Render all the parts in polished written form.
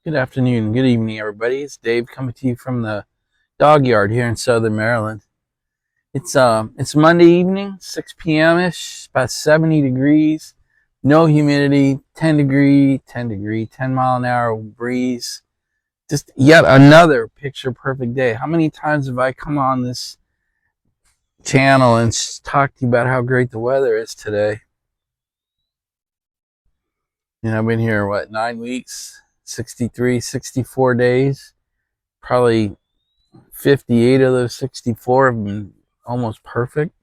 Good afternoon, good evening, everybody. It's Dave coming to you from the dog yard here in Southern Maryland. It's Monday evening, 6 p.m. ish, about 70 degrees, no humidity, 10 mile an hour breeze. Just yet another picture perfect day. How many times have I come on this channel and talked to you about how great the weather is today? I've been here, 9 weeks, 63, 64 days, probably 58 of those 64 have been almost perfect.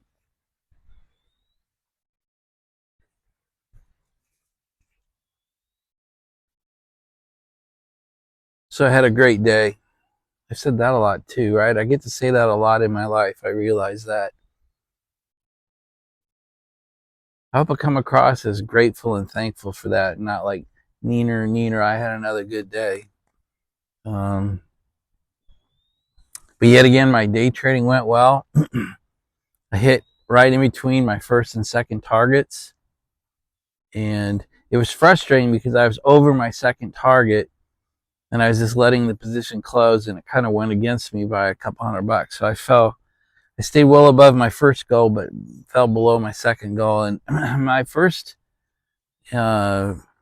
So I had a great day. I've said that a lot too, right? I get to say that a lot in my life. I realize that. I hope I come across as grateful and thankful for that, not like neener, I had another good day. But yet again, my day trading went well. I hit right in between my first and second targets. And it was frustrating because I was over my second target and I was just letting the position close, and it kind of went against me by a couple $100. So I stayed well above my first goal, but fell below my second goal. And my first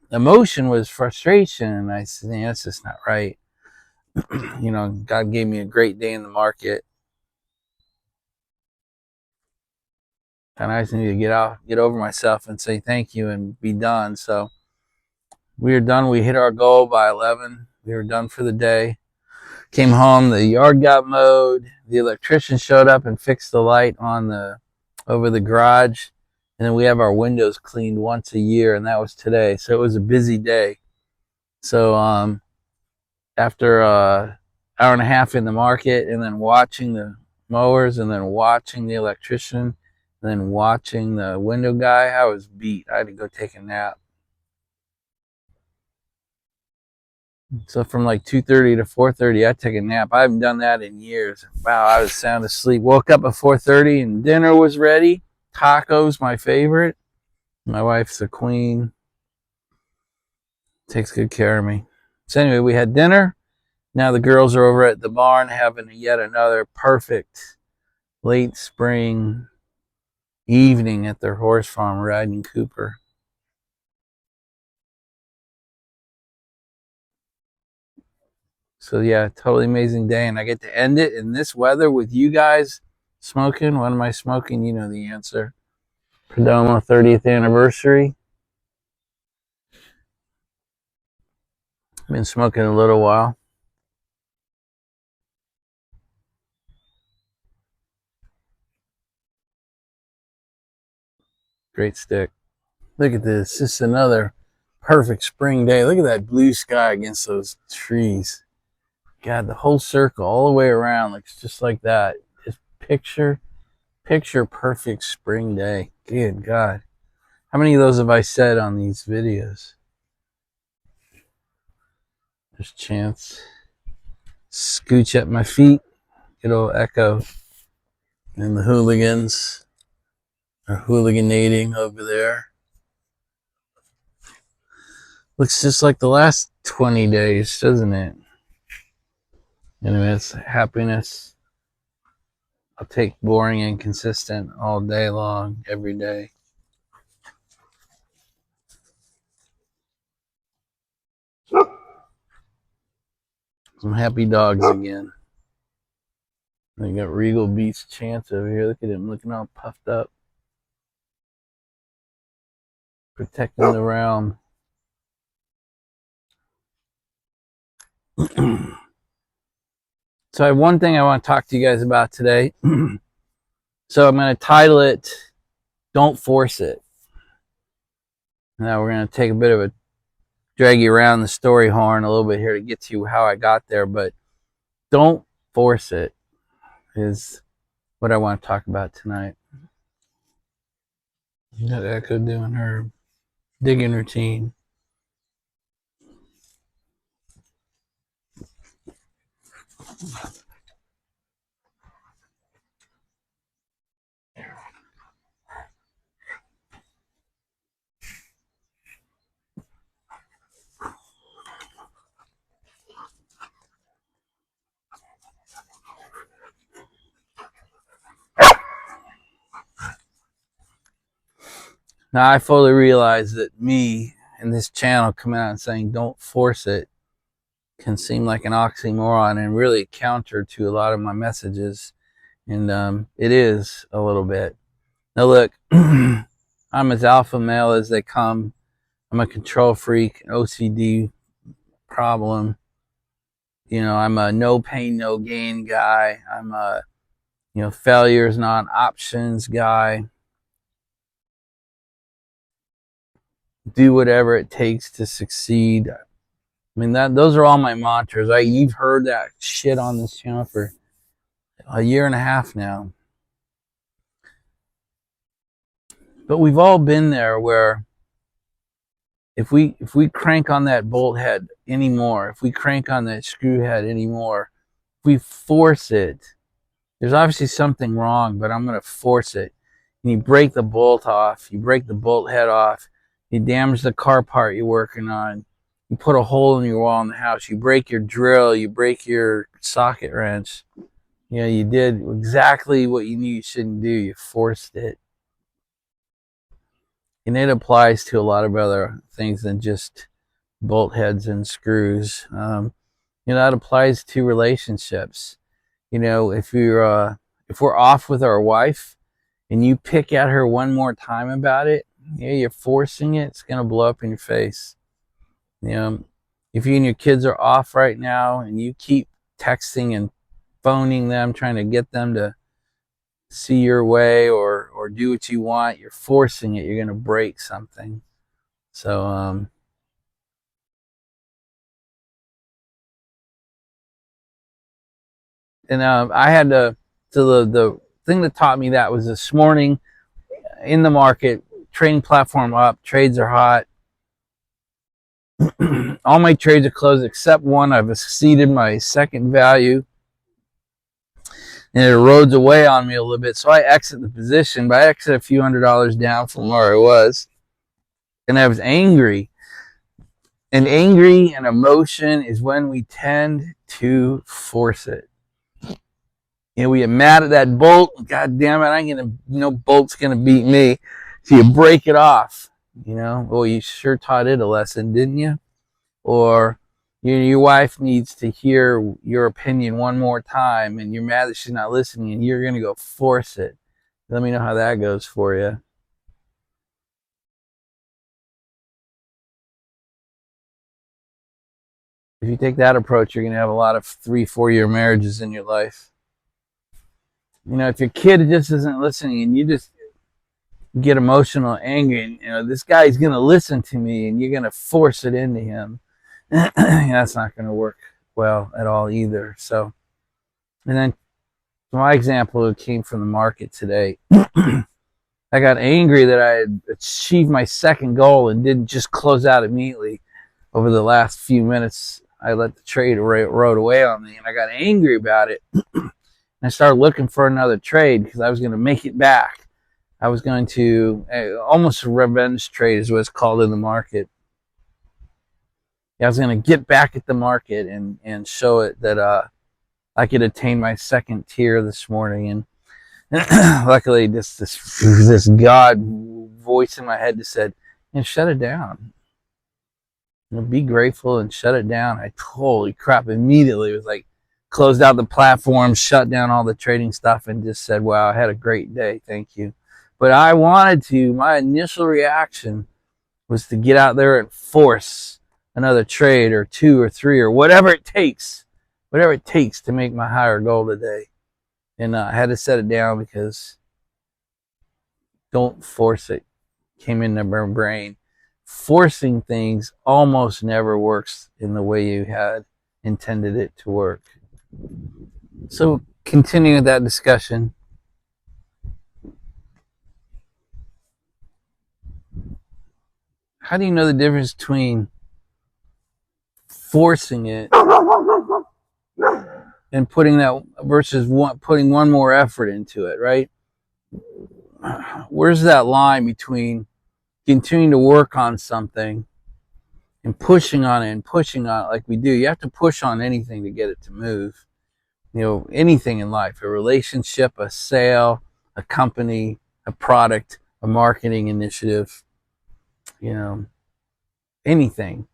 emotion was frustration. And I said, that's just not right. God gave me a great day in the market, and I just need to get over myself and say thank you and be done. So we were done. We hit our goal by 11. We were done for the day. Came home, the yard got mowed, the electrician showed up and fixed the light over the garage, and then we have our windows cleaned once a year, and that was today. So it was a busy day. So after an hour and a half in the market, and then watching the mowers, and then watching the electrician, and then watching the window guy, I was beat. I had to go take a nap. So from like 2:30 to 4:30, I took a nap. I haven't done that in years. Wow, I was sound asleep. Woke up at 4:30 and dinner was ready. Tacos, my favorite. My wife's a queen. Takes good care of me. So anyway, we had dinner. Now the girls are over at the barn having yet another perfect late spring evening at their horse farm riding Cooper. So yeah, totally amazing day, and I get to end it in this weather with you guys smoking. What am I smoking? You know the answer. Perdomo 30th anniversary. Been smoking a little while. Great stick. Look at this. Just another perfect spring day. Look at that blue sky against those trees. God, the whole circle all the way around looks just like that. Just picture perfect spring day. Good God. How many of those have I said on these videos? There's Chance. Scooch at my feet. Good old Echo. And the hooligans are hooliganating over there. Looks just like the last 20 days, doesn't it? Anyway, it's happiness. I'll take boring and consistent all day long, every day. Some happy dogs again. They got Regal Beast Chance over here. Look at him looking all puffed up. Protecting the realm. So I have one thing I want to talk to you guys about today. So I'm going to title it, Don't Force It. Now we're going to take a bit of a drag you around the story horn a little bit here to get to how I got there, but don't force it is what I want to talk about tonight. You got Echo doing her digging routine. Now I fully realize that me and this channel coming out and saying don't force it can seem like an oxymoron and really counter to a lot of my messages. And it is a little bit. Now look, I'm as alpha male as they come. I'm a control freak, an OCD problem. You know, I'm a no pain, no gain guy. I'm a, failure is not options guy. Do whatever it takes to succeed. I mean, those are all my mantras. You've heard that shit on this channel for a year and a half now. But we've all been there where if we crank on that bolt head anymore, if we crank on that screw head anymore, if we force it, there's obviously something wrong, but I'm going to force it. And you break the bolt off, you break the bolt head off, you damage the car part you're working on, you put a hole in your wall in the house, you break your drill, you break your socket wrench. You did exactly what you knew you shouldn't do. You forced it. And it applies to a lot of other things than just bolt heads and screws. That applies to relationships. If we're off with our wife and you pick at her one more time about it, you're forcing it, it's going to blow up in your face. If you and your kids are off right now and you keep texting and phoning them, trying to get them to see your way or do what you want, you're forcing it, you're going to break something. So, I had the thing that taught me that was this morning in the market, trading platform up, trades are hot. All my trades are closed except one. I've exceeded my second value and it erodes away on me a little bit. So I exit the position, but I exit a few $100s down from where I was. And I was angry. And angry and emotion is when we tend to force it. We get mad at that bolt. God damn it, no bolt's gonna beat me. So you break it off. Well, you sure taught it a lesson, didn't you? Or your wife needs to hear your opinion one more time and you're mad that she's not listening and you're gonna go force it. Let me know how that goes for you. If you take that approach, you're gonna have a lot of 3-4 year marriages in your life. If your kid just isn't listening and you just get emotional, angry, and this guy's gonna listen to me, and you're gonna force it into him, that's not gonna work well at all either. So, and then my example came from the market today. I got angry that I had achieved my second goal and didn't just close out immediately. Over the last few minutes, I let the trade erode away on me, and I got angry about it. I started looking for another trade because I was going to make it back. I was going to, almost a revenge trade is what it's called in the market. I was going to get back at the market and show it that I could attain my second tier this morning. And luckily, this God voice in my head just said, shut it down. Be grateful and shut it down. Holy crap, immediately it was like, closed out the platform, shut down all the trading stuff, and just said, wow, I had a great day, thank you. But my initial reaction was to get out there and force another trade or 2 or 3 or whatever it takes to make my higher goal today. And I had to set it down because don't force it came into my brain. Forcing things almost never works in the way you had intended it to work. So continuing that discussion, how do you know the difference between forcing it and putting that versus putting one more effort into it, right? Where's that line between continuing to work on something and pushing on it like we do? You have to push on anything to get it to move. Anything in life, a relationship, a sale, a company, a product, a marketing initiative. you know, anything.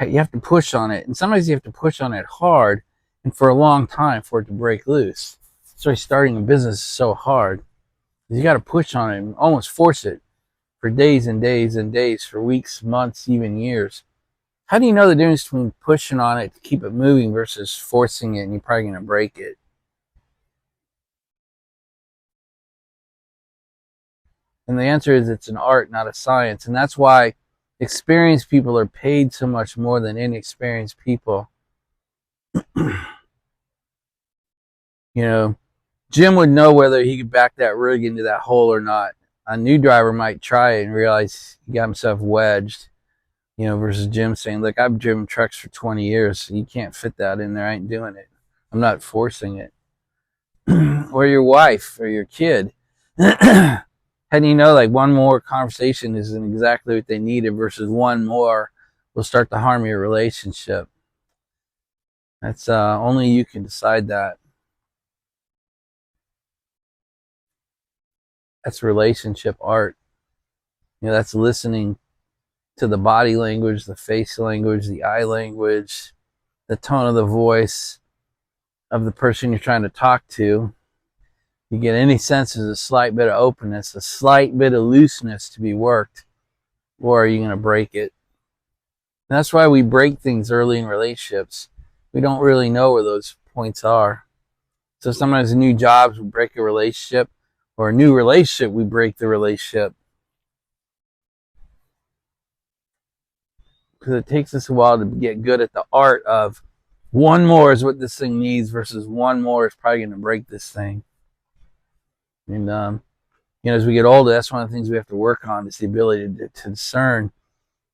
You have to push on it. And sometimes you have to push on it hard and for a long time for it to break loose. That's why starting a business is so hard. You got to push on it and almost force it for days and days and days, for weeks, months, even years. How do you know the difference between pushing on it to keep it moving versus forcing it and you're probably going to break it? And the answer is it's an art, not a science. And that's why experienced people are paid so much more than inexperienced people. You know, Jim would know whether he could back that rig into that hole or not. A new driver might try it and realize he got himself wedged, versus Jim saying, look, I've driven trucks for 20 years. So you can't fit that in there. I ain't doing it. I'm not forcing it. Or your wife or your kid. How do you know, like, one more conversation isn't exactly what they needed versus one more will start to harm your relationship? That's only you can decide that. That's relationship art. That's listening to the body language, the face language, the eye language, the tone of the voice of the person you're trying to talk to. You get any sense of a slight bit of openness, a slight bit of looseness to be worked, or are you going to break it? And that's why we break things early in relationships. We don't really know where those points are. So sometimes new jobs, we break a relationship, or a new relationship, we break the relationship. Because it takes us a while to get good at the art of one more is what this thing needs versus one more is probably going to break this thing. And, as we get older, that's one of the things we have to work on, is the ability to discern.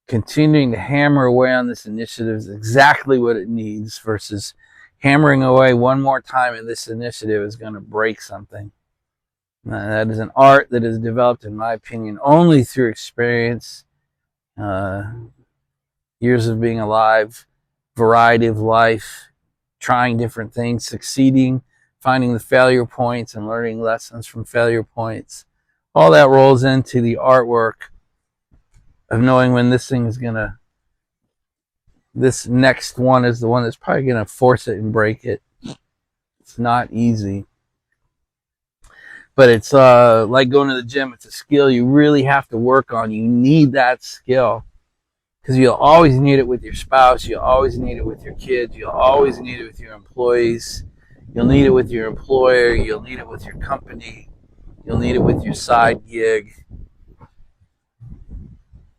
Continuing to hammer away on this initiative is exactly what it needs versus hammering away one more time and this initiative is going to break something. That is an art that is developed, in my opinion, only through experience, years of being alive, variety of life, trying different things, succeeding, finding the failure points and learning lessons from failure points. All that rolls into the artwork of knowing when this thing is this next one is the one that's probably going to force it and break it. It's not easy. But it's like going to the gym. It's a skill you really have to work on. You need that skill because you'll always need it with your spouse. You'll always need it with your kids. You'll always need it with your employees. You'll need it with your employer. You'll need it with your company. You'll need it with your side gig.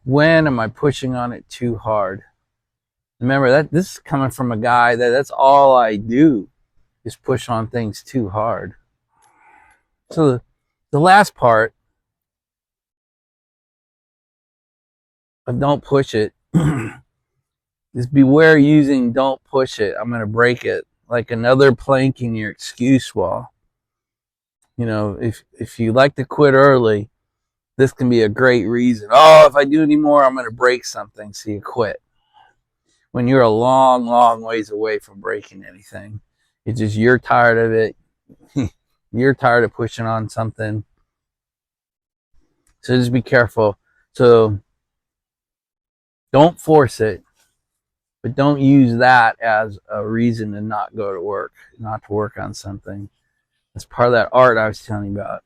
When am I pushing on it too hard? Remember that this is coming from a guy that's all I do is push on things too hard. So the last part of don't push it is beware using don't push it. I'm going to break it like another plank in your excuse wall. If you like to quit early, this can be a great reason. Oh, if I do any more, I'm going to break something. So you quit. When you're a long, long ways away from breaking anything, it's just you're tired of it. You're tired of pushing on something. So just be careful. So don't force it, but don't use that as a reason to not go to work, not to work on something. That's part of that art I was telling you about.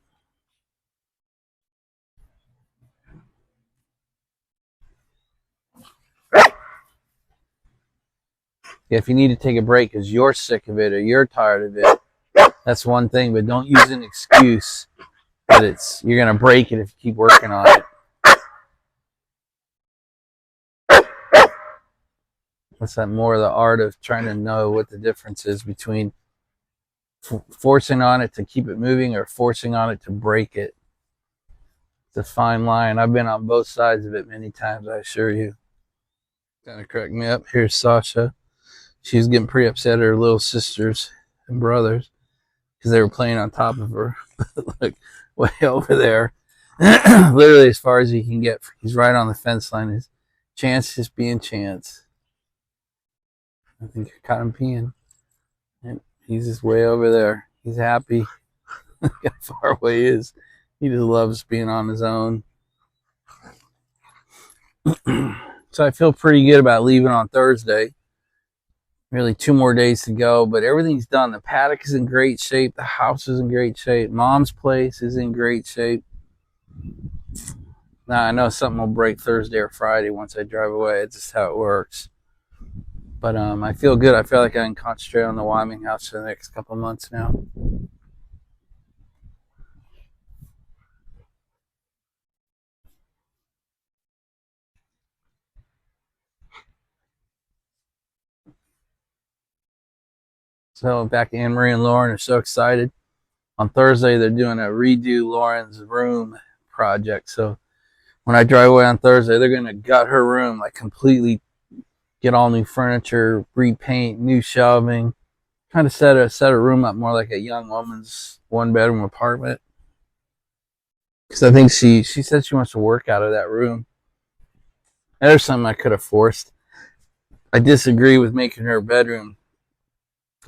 If you need to take a break because you're sick of it or you're tired of it, that's one thing, but don't use an excuse that you're going to break it if you keep working on it. That's that more of the art of trying to know what the difference is between forcing on it to keep it moving or forcing on it to break it. It's a fine line. I've been on both sides of it many times, I assure you. Kind of cracked me up. Here's Sasha. She's getting pretty upset at her little sisters and brothers because they were playing on top of her. Look, way over there. Literally as far as he can get. He's right on the fence line. His Chance just being Chance. I think I caught him peeing. And he's just way over there. He's happy. Look how far away he is. He just loves being on his own. So I feel pretty good about leaving on Thursday. Really 2 more days to go, but everything's done. The paddock is in great shape. The house is in great shape. Mom's place is in great shape. Now I know something will break Thursday or Friday once I drive away. It's just how it works. But I feel good. I feel like I can concentrate on the Wyoming house for the next couple of months now. So back to Anne Marie and Lauren are so excited. On Thursday they're doing a redo Lauren's room project. So when I drive away on Thursday, they're gonna gut her room, like completely get all new furniture, repaint, new shelving, kind of set a room up more like a young woman's 1 bedroom apartment. Because I think she said she wants to work out of that room. There's something I could have forced. I disagree with making her bedroom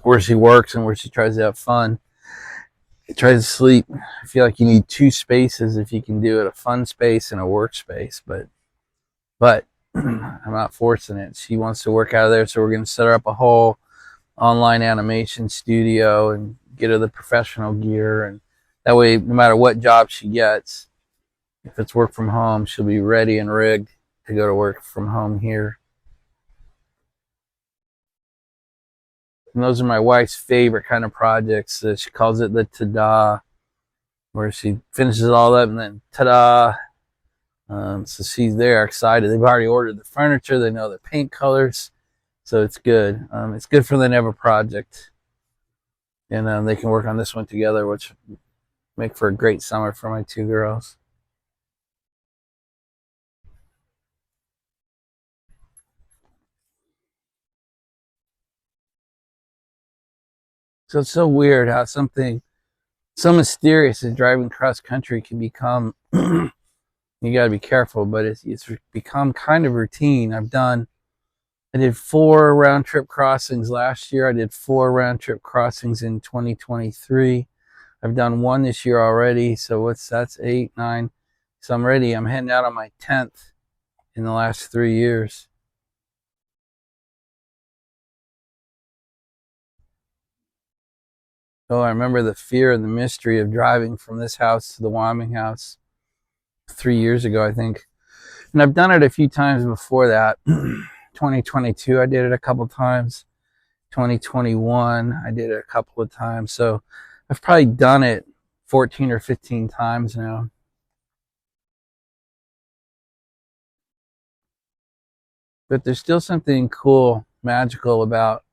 where she works and where she tries to have fun. Tries to sleep. I feel like you need two spaces if you can do it, a fun space and a workspace. But I'm not forcing it. She wants to work out of there, so we're going to set her up a whole online animation studio and get her the professional gear, and that way, no matter what job she gets, if it's work from home, she'll be ready and rigged to go to work from home here. And those are my wife's favorite kind of projects. She calls it the ta-da, where she finishes it all up and then ta-da. So she's there excited. They've already ordered the furniture. They know the paint colors. So it's good. It's good for them to have a project. And they can work on this one together, which make for a great summer for my two girls. So it's so weird how something so mysterious as driving cross country can become. You got to be careful, but it's become kind of routine. I did 4 round trip crossings last year. I did 4 round trip crossings in 2023. I've done one this year already. So that's 8, 9. So I'm heading out on my 10th in the last 3 years. Oh, I remember the fear and the mystery of driving from this house to the Wyoming house 3 years ago, I think. And I've done it a few times before that. 2022, I did it a couple times. 2021, I did it a couple of times. So I've probably done it 14 or 15 times now. But there's still something cool, magical about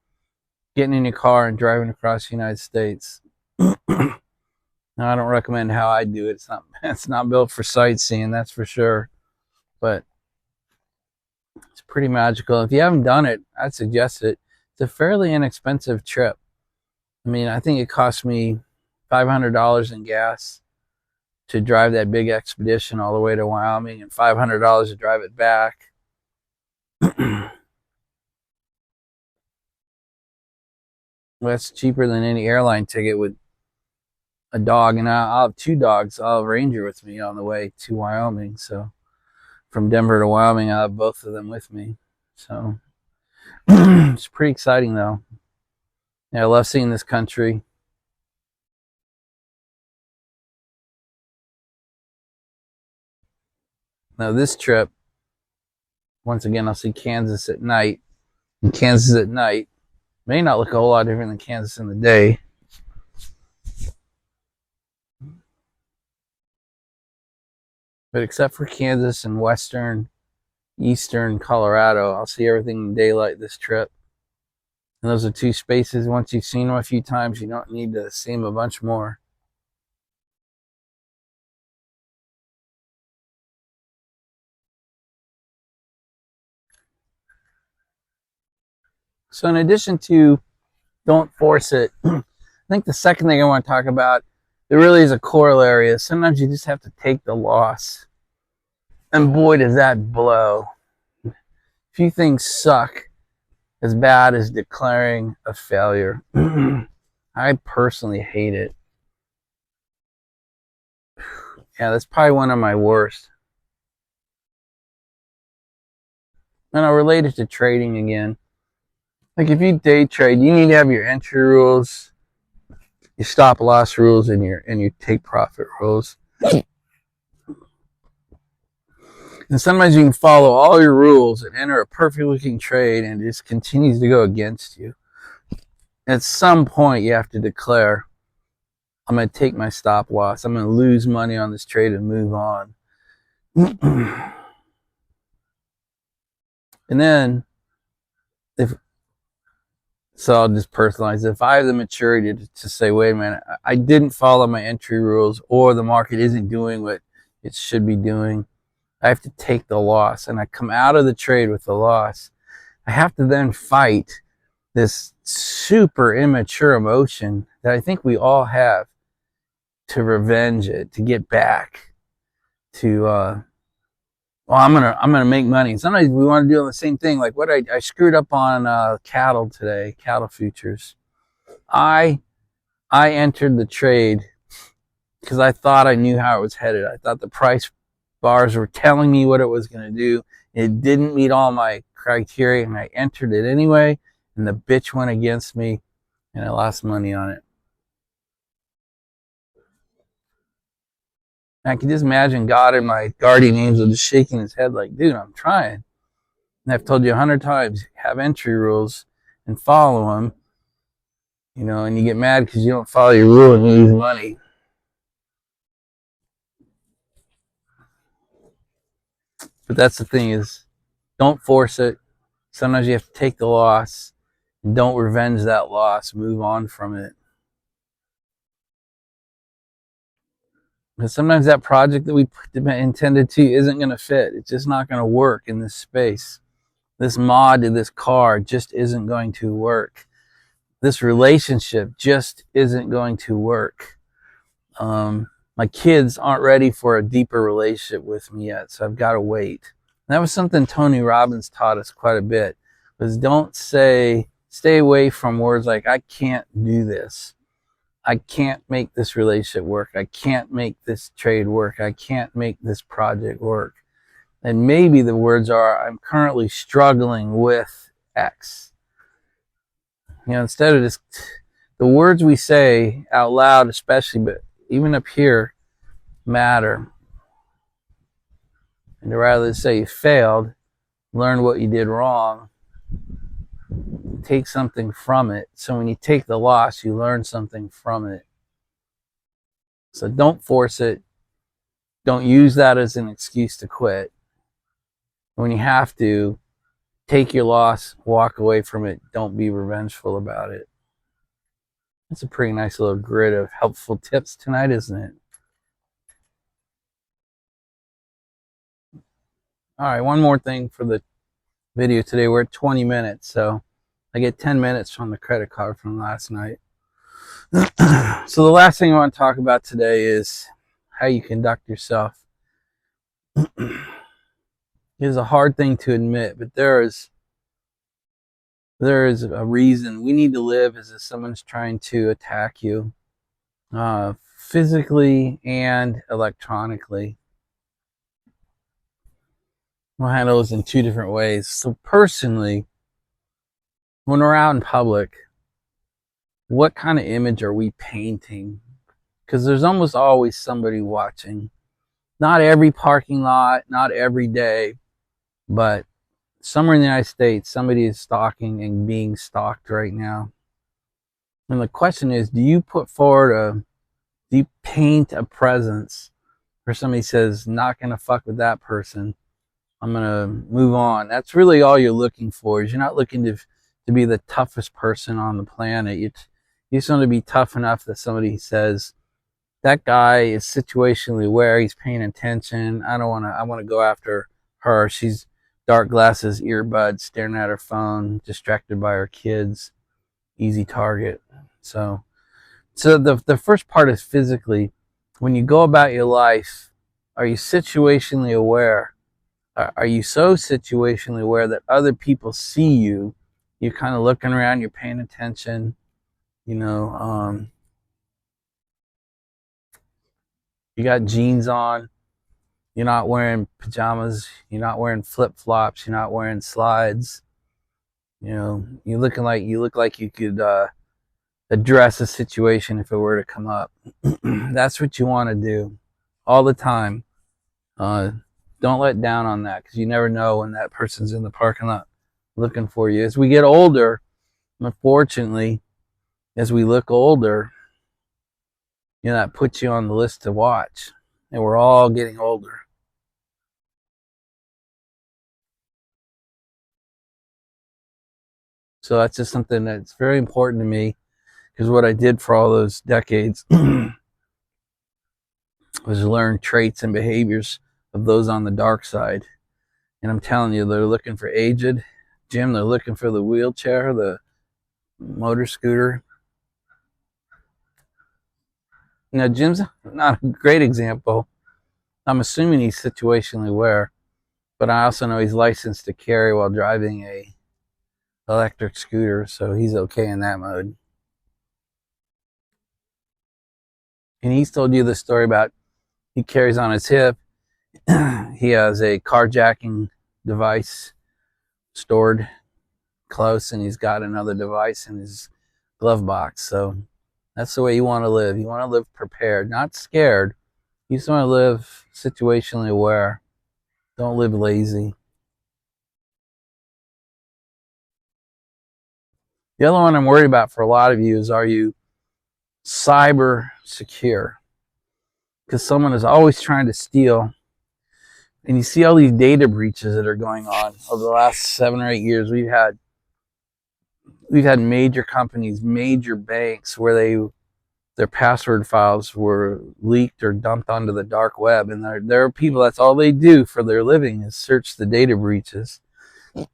getting in your car and driving across the United States. Now, I don't recommend how I do it. It's not built for sightseeing, that's for sure. But it's pretty magical. If you haven't done it, I'd suggest it. It's a fairly inexpensive trip. I mean, I think it cost me $500 in gas to drive that big expedition all the way to Wyoming, and $500 to drive it back. Well, that's cheaper than any airline ticket with a dog, and I'll have 2 dogs. I'll have Ranger with me on the way to Wyoming. So from Denver to Wyoming, I'll have both of them with me. So it's pretty exciting, though. Yeah, I love seeing this country. Now, this trip, once again, I'll see Kansas at night. And Kansas at night may not look a whole lot different than Kansas in the day. But except for Kansas and eastern Colorado, I'll see everything in daylight this trip. And those are 2 spaces. Once you've seen them a few times, you don't need to see them a bunch more. So in addition to don't force it, I think the second thing I want to talk about, there really is a corollary. Sometimes you just have to take the loss. And boy, does that blow. Few things suck as bad as declaring a failure. I personally hate it. Yeah, that's probably one of my worst. And I'll relate it to trading again. Like if you day trade, you need to have your entry rules, your stop loss rules, and your take profit rules. And sometimes you can follow all your rules and enter a perfect looking trade and it just continues to go against you. At some point you have to declare, I'm going to take my stop loss. I'm going to lose money on this trade and move on. And then so I'll just personalize it. If I have the maturity to say, wait a minute, I didn't follow my entry rules, or the market isn't doing what it should be doing, I have to take the loss, and I come out of the trade with the loss. I have to then fight this super immature emotion that I think we all have to revenge it, to get back, to well, I'm gonna make money. And sometimes we want to do the same thing. Like what I screwed up on cattle today, cattle futures. I entered the trade because I thought I knew how it was headed. I thought the price bars were telling me what it was going to do. It didn't meet all my criteria, and I entered it anyway. And the bitch went against me, and I lost money on it. And I can just imagine God and my guardian angel just shaking his head like, dude, I'm trying. And I've told you 100 times, have entry rules and follow them. You know, and you get mad because you don't follow your rule and you lose money. But that's the thing is, don't force it. Sometimes you have to take the loss. Don't revenge that loss. Move on from it. Because sometimes that project that we intended to isn't going to fit. It's just not going to work in this space. This mod to this car just isn't going to work. This relationship just isn't going to work. My kids aren't ready for a deeper relationship with me yet, so I've got to wait. And that was something Tony Robbins taught us quite a bit, was don't stay away from words like, I can't do this. I can't make this relationship work. I can't make this trade work. I can't make this project work. And maybe the words are, I'm currently struggling with X. You know, instead of just the words we say out loud, especially, but even up here, matter. And to rather say you failed, learn what you did wrong, take something from it. So when you take the loss, you learn something from it. So don't force it. Don't use that as an excuse to quit. When you have to, take your loss, walk away from it. Don't be revengeful about it. That's a pretty nice little grid of helpful tips tonight, isn't it? All right, one more thing for the video today. We're at 20 minutes, so I get 10 minutes from the credit card from last night. So the last thing I want to talk about today is how you conduct yourself. It is a hard thing to admit, but there is a reason we need to live as if someone's trying to attack you, physically and electronically. We'll handle this in two different ways. So personally, when we're out in public, what kind of image are we painting? Because there's almost always somebody watching. Not every parking lot, not every day, but somewhere in the United States, somebody is stalking and being stalked right now. And the question is, do you paint a presence where somebody says, not going to fuck with that person, I'm going to move on? That's really all you're looking for. Is you're not looking to be the toughest person on the planet. You just want to be tough enough that somebody says, that guy is situationally aware, he's paying attention. I want to go after her. She's dark glasses, earbuds, staring at her phone, distracted by her kids. Easy target. So the first part is physically. When you go about your life, are you situationally aware? Are you so situationally aware that other people see you? You're kind of looking around, you're paying attention, you know, you got jeans on, You're not wearing pajamas. You're not wearing flip-flops. You're not wearing slides. You know, you look like you could address a situation if it were to come up. That's what you want to do all the time. Don't let down on that, because you never know when that person's in the parking lot looking for you. As we get older, unfortunately, as we look older, you know, that puts you on the list to watch. And we're all getting older. So that's just something that's very important to me, because what I did for all those decades was learn traits and behaviors of those on the dark side. And I'm telling you, they're looking for aged Jim. They're looking for the wheelchair, the motor scooter. Now, Jim's not a great example. I'm assuming he's situationally aware, but I also know he's licensed to carry while driving a electric scooter, so he's okay in that mode. And he's told you the story about he carries on his hip. He has a carjacking device stored close, and he's got another device in his glove box. So that's the way you want to live. You want to live prepared, not scared. You just want to live situationally aware. Don't live lazy. The other one I'm worried about for a lot of you is, are you cyber secure? Because someone is always trying to steal. And you see all these data breaches that are going on over the last 7 or 8 years. We've had major companies, major banks where their password files were leaked or dumped onto the dark web. And there are people, that's all they do for their living, is search the data breaches and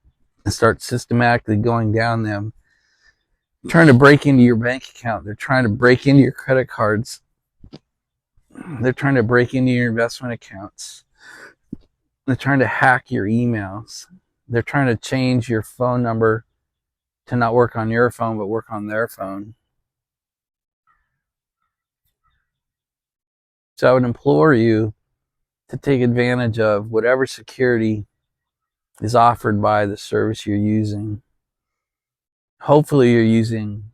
start systematically going down them, trying to break into your bank account. They're trying to break into your credit cards. They're trying to break into your investment accounts. They're trying to hack your emails. They're trying to change your phone number to not work on your phone, but work on their phone. So I would implore you to take advantage of whatever security is offered by the service you're using. Hopefully you're using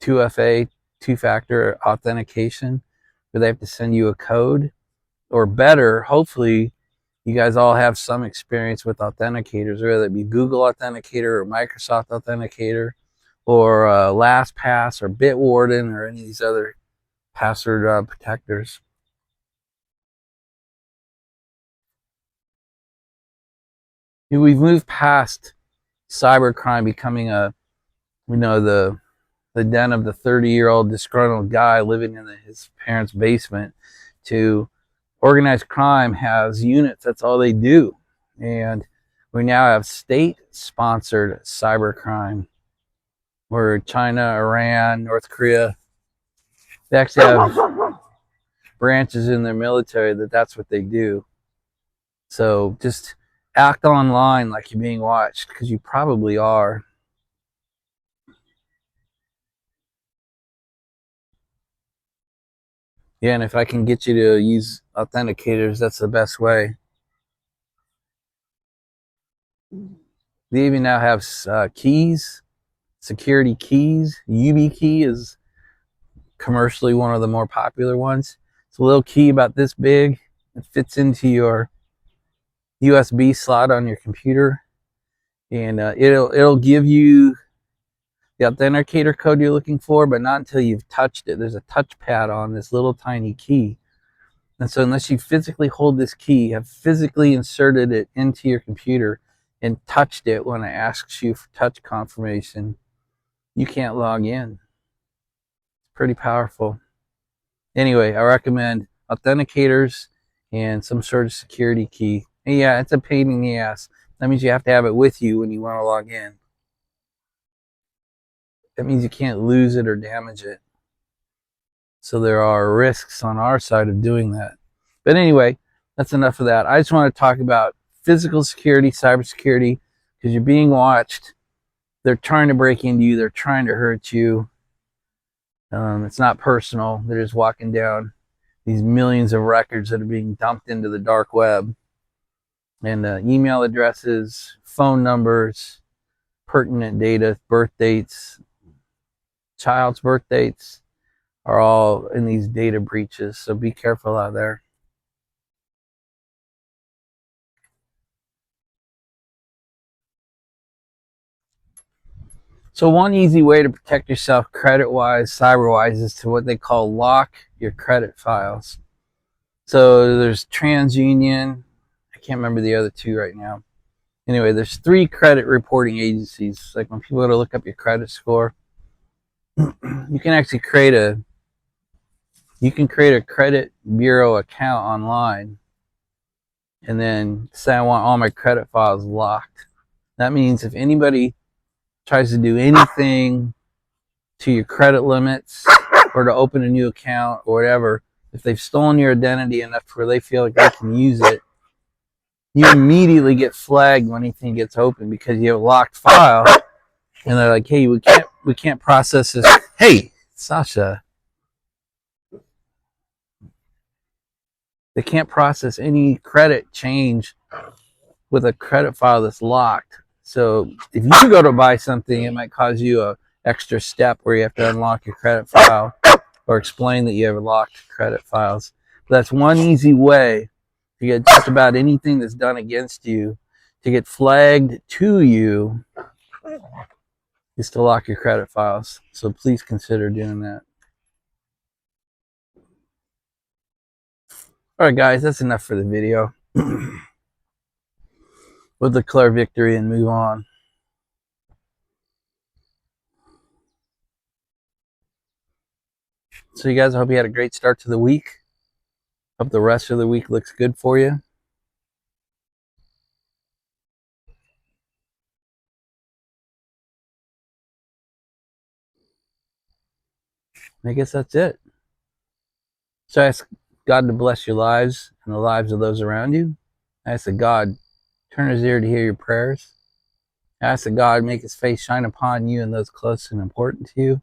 2FA, two-factor authentication, where they have to send you a code. Or better, hopefully you guys all have some experience with authenticators, whether it be Google Authenticator or Microsoft Authenticator or LastPass or Bitwarden or any of these other password protectors. We've moved past cybercrime becoming the den of the 30-year-old disgruntled guy living in his parents' basement, to organized crime has units. That's all they do. And we now have state-sponsored cybercrime, where China, Iran, North Korea, they actually have branches in their military that's what they do. So just act online like you're being watched, because you probably are. Yeah, and if I can get you to use authenticators, that's the best way. They even now have keys, security keys. YubiKey is commercially one of the more popular ones. It's a little key about this big. It fits into your USB slot on your computer, and it'll give you the authenticator code you're looking for, but not until you've touched it. There's a touchpad on this little tiny key. And so unless you physically hold this key, have physically inserted it into your computer and touched it when it asks you for touch confirmation, you can't log in. It's pretty powerful. Anyway, I recommend authenticators and some sort of security key. And yeah, it's a pain in the ass. That means you have to have it with you when you want to log in. That means you can't lose it or damage it. So there are risks on our side of doing that. But anyway, that's enough of that. I just want to talk about physical security, cybersecurity, because you're being watched. They're trying to break into you. They're trying to hurt you. It's not personal. They're just walking down these millions of records that are being dumped into the dark web. And email addresses, phone numbers, pertinent data, birth dates, child's birth dates are all in these data breaches. So be careful out there. So one easy way to protect yourself credit-wise, cyber-wise, is to what they call lock your credit files. So there's TransUnion. I can't remember the other two right now. Anyway, there's 3 credit reporting agencies. Like when people go to look up your credit score, you can actually create a credit bureau account online and then say I want all my credit files locked. That means if anybody tries to do anything to your credit limits or to open a new account or whatever, if they've stolen your identity enough where they feel like they can use it, you immediately get flagged when anything gets open because you have a locked file. And they're like, hey, we can't process this. Hey, Sasha. They can't process any credit change with a credit file that's locked. So if you go to buy something, it might cause you a extra step where you have to unlock your credit file or explain that you have locked credit files. But that's one easy way to get just about anything that's done against you to get flagged to you is to lock your credit files. So please consider doing that. All right, guys, that's enough for the video. We'll declare victory and move on. So you guys, I hope you had a great start to the week. Hope the rest of the week looks good for you. I guess that's it. So I ask God to bless your lives and the lives of those around you. I ask that God turn his ear to hear your prayers. I ask that God make his face shine upon you and those close and important to you.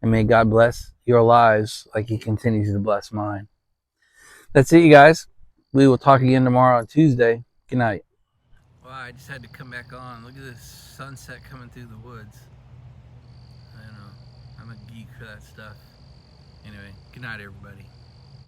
And may God bless your lives like he continues to bless mine. That's it, you guys. We will talk again tomorrow on Tuesday. Good night. Well, I just had to come back on. Look at this sunset coming through the woods. I don't know. I'm a geek for that stuff. Anyway, good night, everybody.